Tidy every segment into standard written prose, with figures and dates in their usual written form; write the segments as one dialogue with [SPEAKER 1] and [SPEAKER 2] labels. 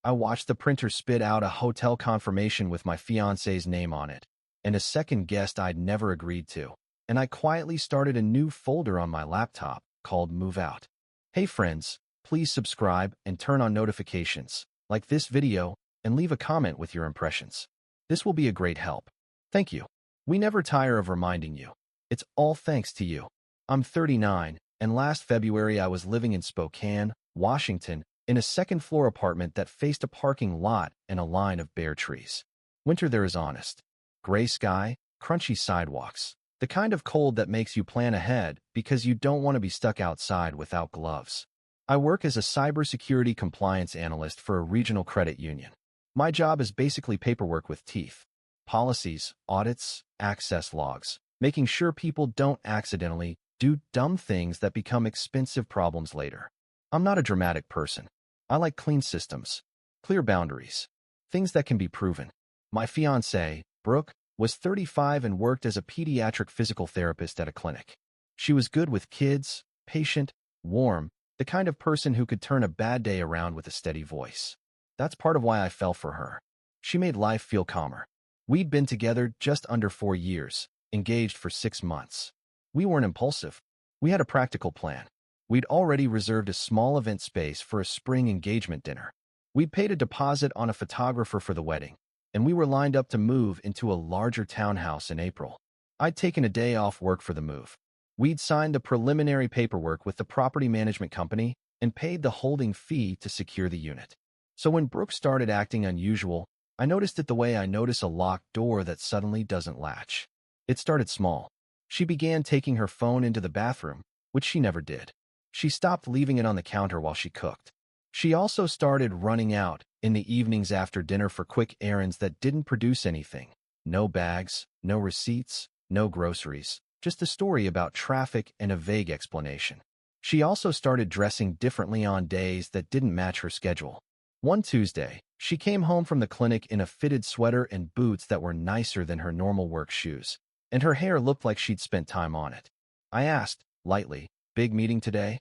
[SPEAKER 1] I watched the printer spit out a hotel confirmation with my fiancé's name on it, and a second guest I'd never agreed to. And I quietly started a new folder on my laptop called Move Out. Hey friends, please subscribe and turn on notifications, like this video, and leave a comment with your impressions. This will be a great help. Thank you. We never tire of reminding you. It's all thanks to you. I'm 39, and last February I was living in Spokane, Washington, in a second-floor apartment that faced a parking lot and a line of bare trees. Winter there is honest. Gray sky, crunchy sidewalks. The kind of cold that makes you plan ahead because you don't want to be stuck outside without gloves. I work as a cybersecurity compliance analyst for a regional credit union. My job is basically paperwork with teeth. Policies, audits, access logs, making sure people don't accidentally do dumb things that become expensive problems later. I'm not a dramatic person. I like clean systems, clear boundaries, things that can be proven. My fiancée, Brooke, was 35 and worked as a pediatric physical therapist at a clinic. She was good with kids, patient, warm, the kind of person who could turn a bad day around with a steady voice. That's part of why I fell for her. She made life feel calmer. We'd been together just under 4 years, engaged for 6 months. We weren't impulsive. We had a practical plan. We'd already reserved a small event space for a spring engagement dinner. We'd paid a deposit on a photographer for the wedding, and we were lined up to move into a larger townhouse in April. I'd taken a day off work for the move. We'd signed the preliminary paperwork with the property management company and paid the holding fee to secure the unit. So when Brooke started acting unusual, I noticed it the way I notice a locked door that suddenly doesn't latch. It started small. She began taking her phone into the bathroom, which she never did. She stopped leaving it on the counter while she cooked. She also started running out in the evenings after dinner for quick errands that didn't produce anything. No bags, no receipts, no groceries, just a story about traffic and a vague explanation. She also started dressing differently on days that didn't match her schedule. One Tuesday, she came home from the clinic in a fitted sweater and boots that were nicer than her normal work shoes, and her hair looked like she'd spent time on it. I asked, lightly, "Big meeting today?"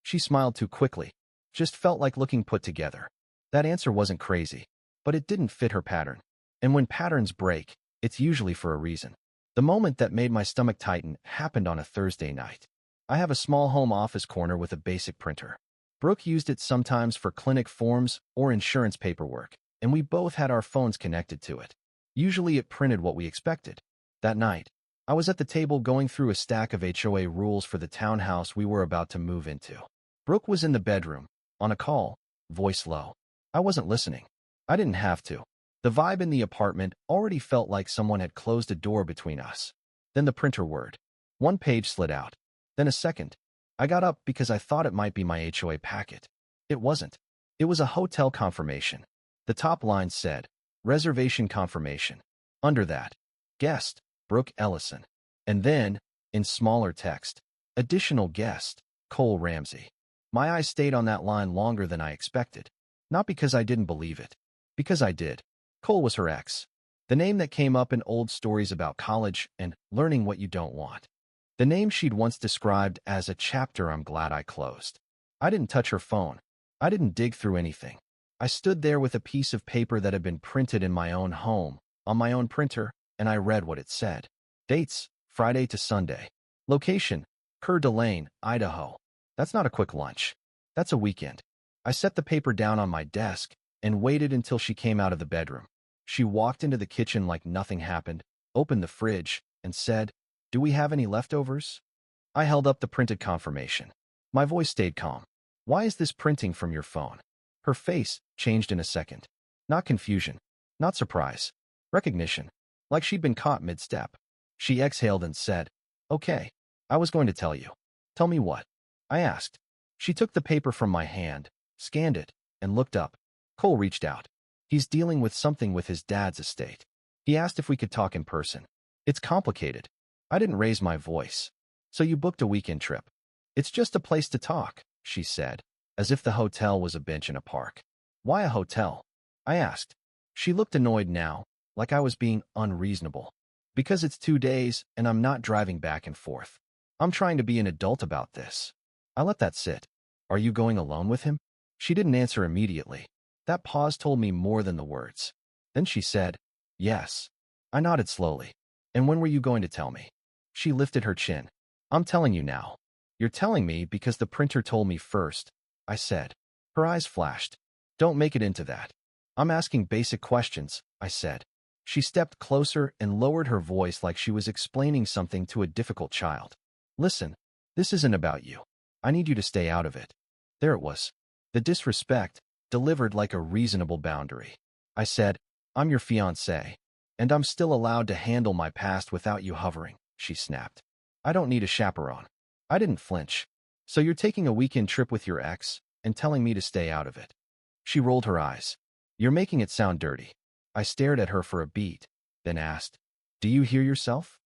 [SPEAKER 1] She smiled too quickly. Just felt like looking put together. That answer wasn't crazy, but it didn't fit her pattern. And when patterns break, it's usually for a reason. The moment that made my stomach tighten happened on a Thursday night. I have a small home office corner with a basic printer. Brooke used it sometimes for clinic forms or insurance paperwork, and we both had our phones connected to it. Usually it printed what we expected. That night, I was at the table going through a stack of HOA rules for the townhouse we were about to move into. Brooke was in the bedroom, on a call, voice low. I wasn't listening. I didn't have to. The vibe in the apartment already felt like someone had closed a door between us. Then the printer word. One page slid out. Then a second. I got up because I thought it might be my HOA packet. It wasn't. It was a hotel confirmation. The top line said, "Reservation confirmation." Under that, guest, Brooke Ellison. And then, in smaller text, additional guest, Cole Ramsey. My eyes stayed on that line longer than I expected. Not because I didn't believe it. Because I did. Cole was her ex. The name that came up in old stories about college and learning what you don't want. The name she'd once described as a chapter I'm glad I closed. I didn't touch her phone. I didn't dig through anything. I stood there with a piece of paper that had been printed in my own home, on my own printer, and I read what it said. Dates, Friday to Sunday. Location, Coeur d'Alene, Idaho. That's not a quick lunch. That's a weekend. I set the paper down on my desk and waited until she came out of the bedroom. She walked into the kitchen like nothing happened, opened the fridge, and said, "Do we have any leftovers?" I held up the printed confirmation. My voice stayed calm. "Why is this printing from your phone?" Her face changed in a second. Not confusion, not surprise, recognition, like she'd been caught mid-step. She exhaled and said, "Okay, I was going to tell you." "Tell me what?" I asked. She took the paper from my hand, scanned it, and looked up. Cole reached out. He's dealing with something with his dad's estate. He asked if we could talk in person. It's complicated. I didn't raise my voice. "So you booked a weekend trip?" "It's just a place to talk," she said, as if the hotel was a bench in a park. "Why a hotel?" I asked. She looked annoyed now, like I was being unreasonable. "Because it's 2 days and I'm not driving back and forth. I'm trying to be an adult about this." I let that sit. "Are you going alone with him?" She didn't answer immediately. That pause told me more than the words. Then she said, "Yes." I nodded slowly. "And when were you going to tell me?" She lifted her chin. "I'm telling you now." "You're telling me because the printer told me first," I said. Her eyes flashed. "Don't make it into that." "I'm asking basic questions," I said. She stepped closer and lowered her voice like she was explaining something to a difficult child. "Listen, this isn't about you. I need you to stay out of it." There it was. The disrespect, delivered like a reasonable boundary. I said, "I'm your fiancé, and I'm still allowed to handle my past without you hovering," she snapped. "I don't need a chaperone." I didn't flinch. "So you're taking a weekend trip with your ex and telling me to stay out of it?" She rolled her eyes. "You're making it sound dirty." I stared at her for a beat, then asked, "Do you hear yourself?"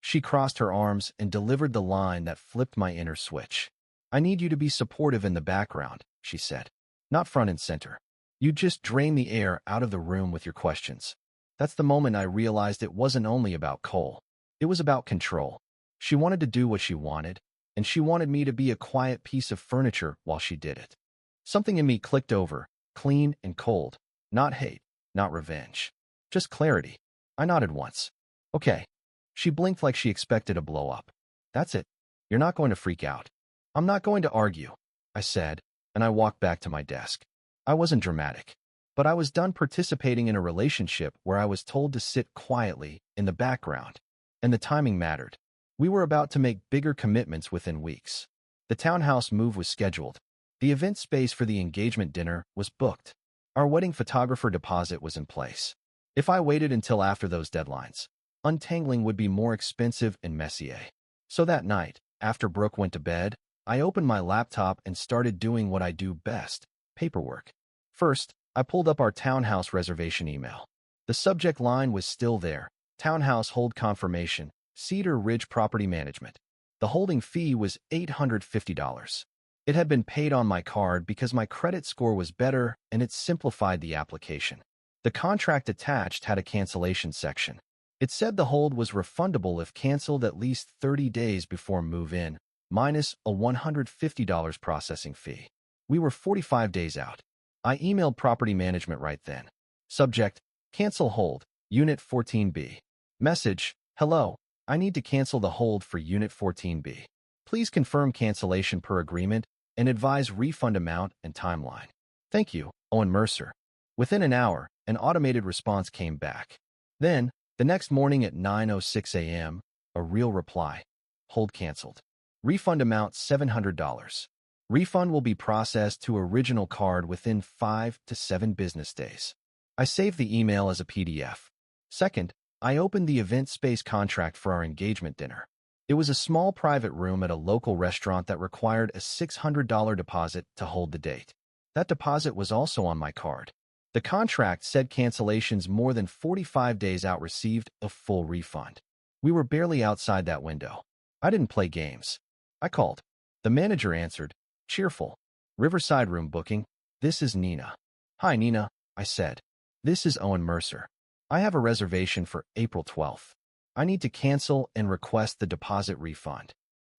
[SPEAKER 1] She crossed her arms and delivered the line that flipped my inner switch. "I need you to be supportive in the background," she said. "Not front and center. You just drain the air out of the room with your questions." That's the moment I realized it wasn't only about Cole. It was about control. She wanted to do what she wanted, and she wanted me to be a quiet piece of furniture while she did it. Something in me clicked over, clean and cold. Not hate, not revenge. Just clarity. I nodded once. "Okay." She blinked like she expected a blow-up. "That's it. You're not going to freak out." "I'm not going to argue," I said, and I walked back to my desk. I wasn't dramatic, but I was done participating in a relationship where I was told to sit quietly in the background, and the timing mattered. We were about to make bigger commitments within weeks. The townhouse move was scheduled. The event space for the engagement dinner was booked. Our wedding photographer deposit was in place. If I waited until after those deadlines, untangling would be more expensive and messier. So that night, after Brooke went to bed, I opened my laptop and started doing what I do best, paperwork. First, I pulled up our townhouse reservation email. The subject line was still there, Townhouse Hold Confirmation, Cedar Ridge Property Management. The holding fee was $850. It had been paid on my card because my credit score was better and it simplified the application. The contract attached had a cancellation section. It said the hold was refundable if canceled at least 30 days before move-in, minus a $150 processing fee. We were 45 days out. I emailed property management right then. Subject, cancel hold, Unit 14B. Message, hello, I need to cancel the hold for Unit 14B. Please confirm cancellation per agreement and advise refund amount and timeline. Thank you, Owen Mercer. Within an hour, an automated response came back. Then, the next morning at 9:06 a.m., a real reply. Hold canceled. Refund amount $700. Refund will be processed to original card within 5 to 7 business days. I saved the email as a PDF. Second, I opened the event space contract for our engagement dinner. It was a small private room at a local restaurant that required a $600 deposit to hold the date. That deposit was also on my card. The contract said cancellations more than 45 days out received a full refund. We were barely outside that window. I didn't play games. I called. The manager answered, cheerful. Riverside room booking. This is Nina. Hi, Nina, I said. This is Owen Mercer. I have a reservation for April 12th. I need to cancel and request the deposit refund.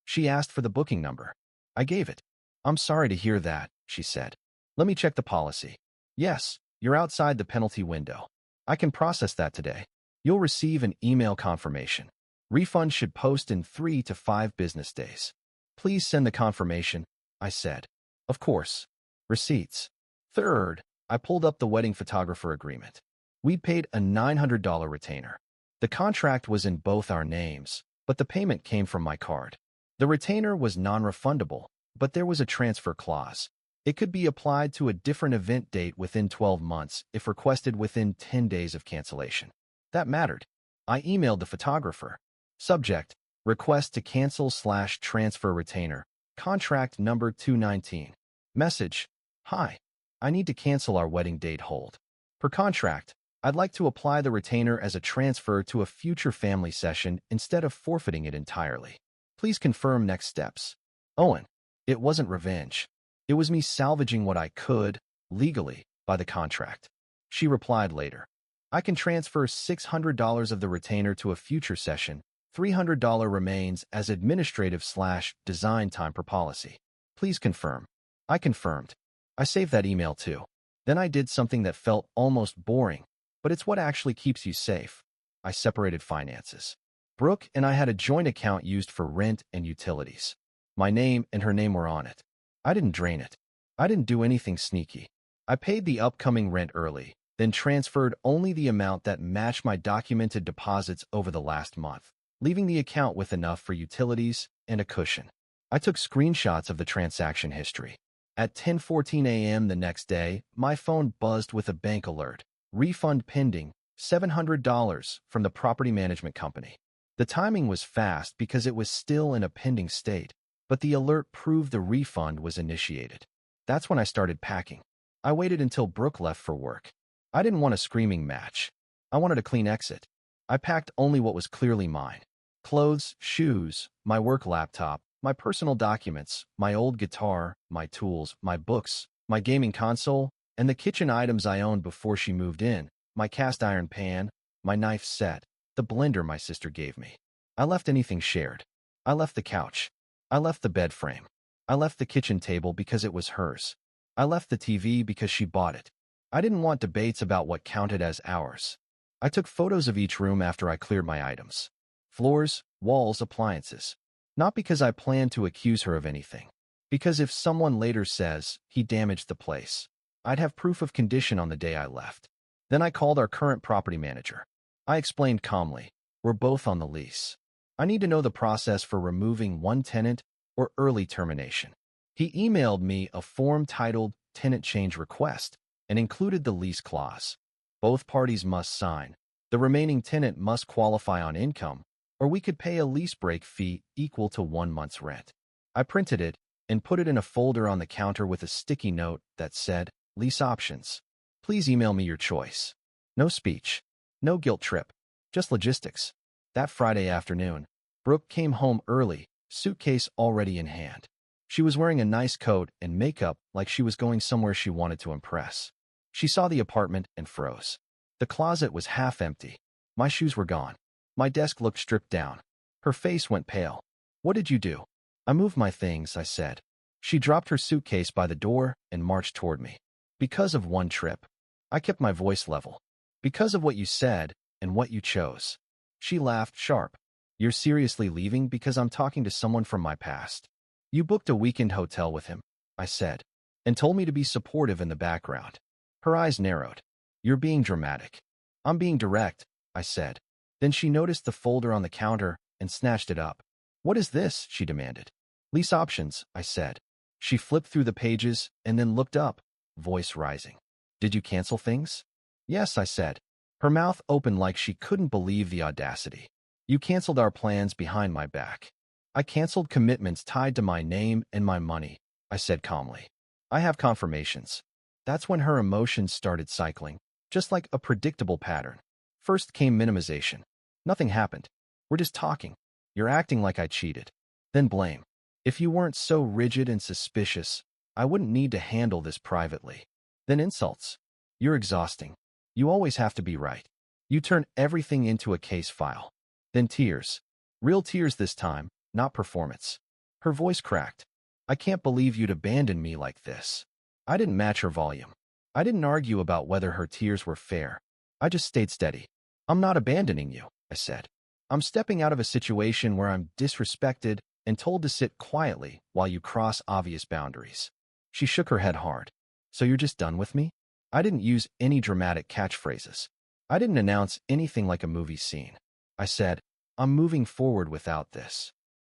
[SPEAKER 1] She asked for the booking number. I gave it. I'm sorry to hear that, she said. Let me check the policy. Yes, you're outside the penalty window. I can process that today. You'll receive an email confirmation. Refund should post in 3 to 5 business days. Please send the confirmation, I said. Of course. Receipts. Third, I pulled up the wedding photographer agreement. We'd paid a $900 retainer. The contract was in both our names, but the payment came from my card. The retainer was non-refundable, but there was a transfer clause. It could be applied to a different event date within 12 months if requested within 10 days of cancellation. That mattered. I emailed the photographer. Subject, request to cancel/transfer retainer, contract number 219. Message, hi, I need to cancel our wedding date hold. Per contract, I'd like to apply the retainer as a transfer to a future family session instead of forfeiting it entirely. Please confirm next steps. Owen, it wasn't revenge. It was me salvaging what I could, legally, by the contract. She replied later. I can transfer $600 of the retainer to a future session. $300 remains as administrative/design time per policy. Please confirm. I confirmed. I saved that email too. Then I did something that felt almost boring, but it's what actually keeps you safe. I separated finances. Brooke and I had a joint account used for rent and utilities. My name and her name were on it. I didn't drain it. I didn't do anything sneaky. I paid the upcoming rent early, then transferred only the amount that matched my documented deposits over the last month, leaving the account with enough for utilities and a cushion. I took screenshots of the transaction history. At 10:14 a.m. the next day, my phone buzzed with a bank alert. Refund pending, $700 from the property management company. The timing was fast because it was still in a pending state, but the alert proved the refund was initiated. That's when I started packing. I waited until Brooke left for work. I didn't want a screaming match. I wanted a clean exit. I packed only what was clearly mine. Clothes, shoes, my work laptop, my personal documents, my old guitar, my tools, my books, my gaming console, and the kitchen items I owned before she moved in, my cast iron pan, my knife set, the blender my sister gave me. I left anything shared. I left the couch. I left the bed frame. I left the kitchen table because it was hers. I left the TV because she bought it. I didn't want debates about what counted as ours. I took photos of each room after I cleared my items. Floors, walls, appliances. Not because I planned to accuse her of anything. Because if someone later says he damaged the place, I'd have proof of condition on the day I left. Then I called our current property manager. I explained calmly, we're both on the lease. I need to know the process for removing one tenant or early termination. He emailed me a form titled Tenant Change Request and included the lease clause. Both parties must sign. The remaining tenant must qualify on income, or we could pay a lease break fee equal to 1 month's rent. I printed it and put it in a folder on the counter with a sticky note that said, Lease options. Please email me your choice. No speech. No guilt trip. Just logistics. That Friday afternoon, Brooke came home early, suitcase already in hand. She was wearing a nice coat and makeup like she was going somewhere she wanted to impress. She saw the apartment and froze. The closet was half empty. My shoes were gone. My desk looked stripped down. Her face went pale. What did you do? I moved my things, I said. She dropped her suitcase by the door and marched toward me. Because of one trip. I kept my voice level. Because of what you said and what you chose. She laughed sharp. You're seriously leaving because I'm talking to someone from my past. You booked a weekend hotel with him, I said, and told me to be supportive in the background. Her eyes narrowed. You're being dramatic. I'm being direct, I said. Then she noticed the folder on the counter and snatched it up. What is this? She demanded. Lease options, I said. She flipped through the pages and then looked up, voice rising. Did you cancel things? Yes, I said. Her mouth opened like she couldn't believe the audacity. You canceled our plans behind my back. I canceled commitments tied to my name and my money, I said calmly. I have confirmations. That's when her emotions started cycling, just like a predictable pattern. First came minimization. Nothing happened. We're just talking. You're acting like I cheated. Then blame. If you weren't so rigid and suspicious, I wouldn't need to handle this privately. Then insults. You're exhausting. You always have to be right. You turn everything into a case file. Then tears. Real tears this time, not performance. Her voice cracked. I can't believe you'd abandon me like this. I didn't match her volume. I didn't argue about whether her tears were fair. I just stayed steady. I'm not abandoning you, I said. I'm stepping out of a situation where I'm disrespected and told to sit quietly while you cross obvious boundaries. She shook her head hard. So you're just done with me? I didn't use any dramatic catchphrases. I didn't announce anything like a movie scene. I said, I'm moving forward without this.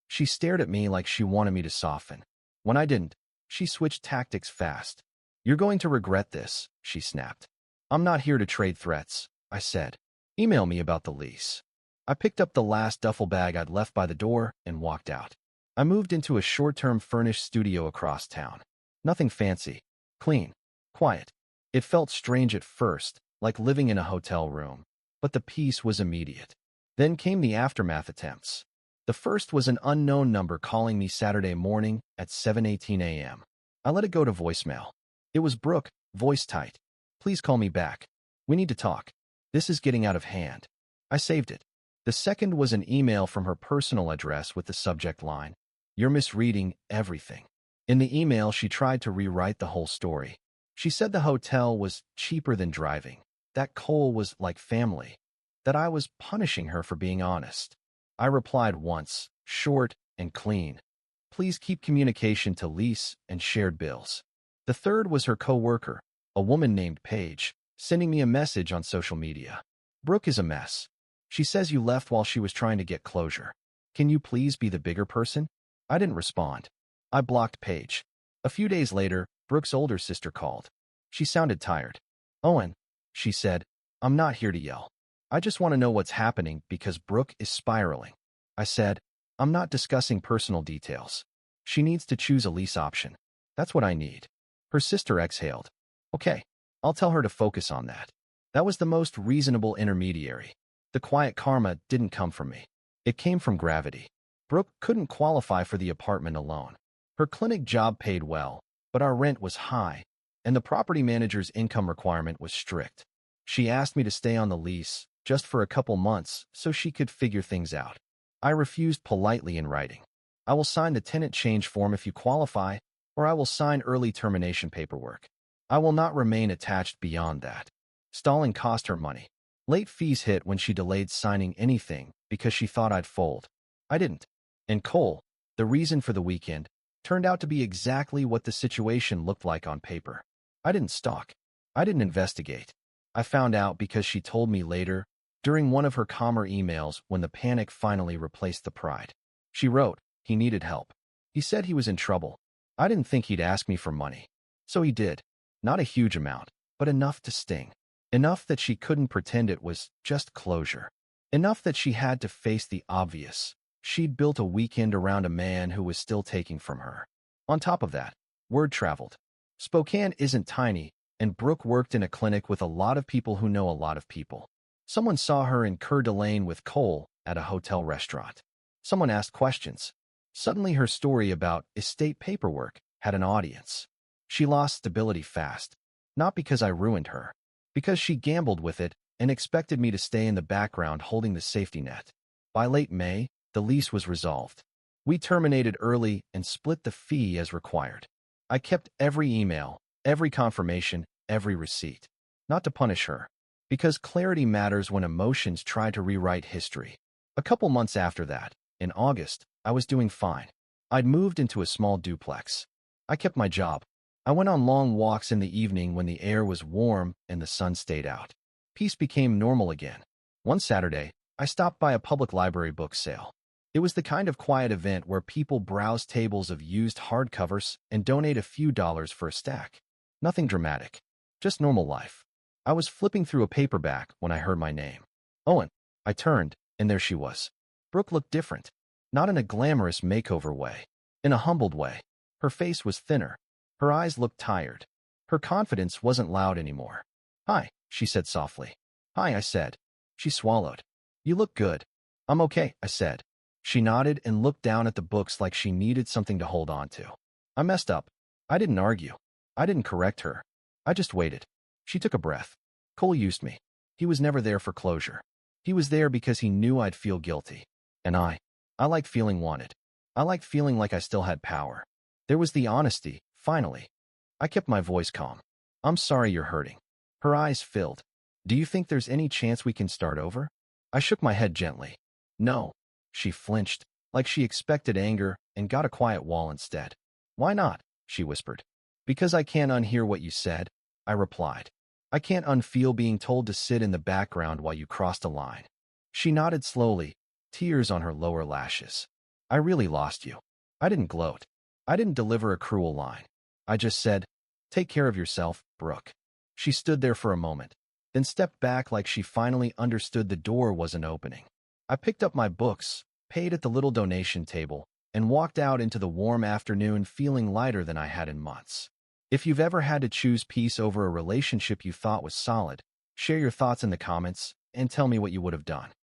[SPEAKER 1] She stared at me like she wanted me to soften. When I didn't, she switched tactics fast. You're going to regret this, she snapped. I'm not here to trade threats, I said. Email me about the lease. I picked up the last duffel bag I'd left by the door and walked out. I moved into a short-term furnished studio across town. Nothing fancy. Clean. Quiet. It felt strange at first, like living in a hotel room, but the peace was immediate. Then came the aftermath attempts. The first was an unknown number calling me Saturday morning at 7:18 a.m. I let it go to voicemail. It was Brooke, voice tight. Please call me back. We need to talk. This is getting out of hand. I saved it. The second was an email from her personal address with the subject line, You're misreading everything. In the email, she tried to rewrite the whole story. She said the hotel was cheaper than driving, that Cole was like family, that I was punishing her for being honest. I replied once, short and clean. Please keep communication to lease and shared bills. The third was her coworker, a woman named Paige, sending me a message on social media. Brooke is a mess. She says you left while she was trying to get closure. Can you please be the bigger person? I didn't respond. I blocked Paige. A few days later, Brooke's older sister called. She sounded tired. Owen, she said, I'm not here to yell. I just want to know what's happening because Brooke is spiraling. I said, I'm not discussing personal details. She needs to choose a lease option. That's what I need. Her sister exhaled. Okay, I'll tell her to focus on that. That was the most reasonable intermediary. The quiet karma didn't come from me. It came from gravity. Brooke couldn't qualify for the apartment alone. Her clinic job paid well, but our rent was high, and the property manager's income requirement was strict. She asked me to stay on the lease just for a couple months so she could figure things out. I refused politely in writing. I will sign the tenant change form if you qualify, or I will sign early termination paperwork. I will not remain attached beyond that. Stalling cost her money. Late fees hit when she delayed signing anything because she thought I'd fold. I didn't. And Cole, the reason for the weekend, turned out to be exactly what the situation looked like on paper. I didn't stalk. I didn't investigate. I found out because she told me later, during one of her calmer emails when the panic finally replaced the pride. She wrote, he needed help. He said he was in trouble. I didn't think he'd ask me for money. So he did. Not a huge amount, but enough to sting. Enough that she couldn't pretend it was just closure. Enough that she had to face the obvious. She'd built a weekend around a man who was still taking from her. On top of that, word traveled. Spokane isn't tiny, and Brooke worked in a clinic with a lot of people who know a lot of people. Someone saw her in Coeur d'Alene with Cole at a hotel restaurant. Someone asked questions. Suddenly her story about estate paperwork had an audience. She lost stability fast, not because I ruined her, because she gambled with it and expected me to stay in the background holding the safety net. By late May, the lease was resolved. We terminated early and split the fee as required. I kept every email, every confirmation, every receipt. Not to punish her, because clarity matters when emotions try to rewrite history. A couple months after that, in August, I was doing fine. I'd moved into a small duplex. I kept my job. I went on long walks in the evening when the air was warm and the sun stayed out. Peace became normal again. One Saturday, I stopped by a public library book sale. It was the kind of quiet event where people browse tables of used hardcovers and donate a few dollars for a stack. Nothing dramatic. Just normal life. I was flipping through a paperback when I heard my name. Owen. I turned, and there she was. Brooke looked different. Not in a glamorous makeover way. In a humbled way. Her face was thinner. Her eyes looked tired. Her confidence wasn't loud anymore. Hi, she said softly. Hi, I said. She swallowed. You look good. I'm okay, I said. She nodded and looked down at the books like she needed something to hold on to. I messed up. I didn't argue. I didn't correct her. I just waited. She took a breath. Cole used me. He was never there for closure. He was there because he knew I'd feel guilty. And I liked feeling wanted. I liked feeling like I still had power. There was the honesty, finally. I kept my voice calm. I'm sorry you're hurting. Her eyes filled. Do you think there's any chance we can start over? I shook my head gently. No. She flinched, like she expected anger, and got a quiet wall instead. Why not? She whispered. Because I can't unhear what you said, I replied. I can't unfeel being told to sit in the background while you crossed a line. She nodded slowly, tears on her lower lashes. I really lost you. I didn't gloat. I didn't deliver a cruel line. I just said, take care of yourself, Brooke. She stood there for a moment, then stepped back like she finally understood the door wasn't opening. I picked up my books, paid at the little donation table, and walked out into the warm afternoon feeling lighter than I had in months. If you've ever had to choose peace over a relationship you thought was solid, share your thoughts in the comments and tell me what you would have done.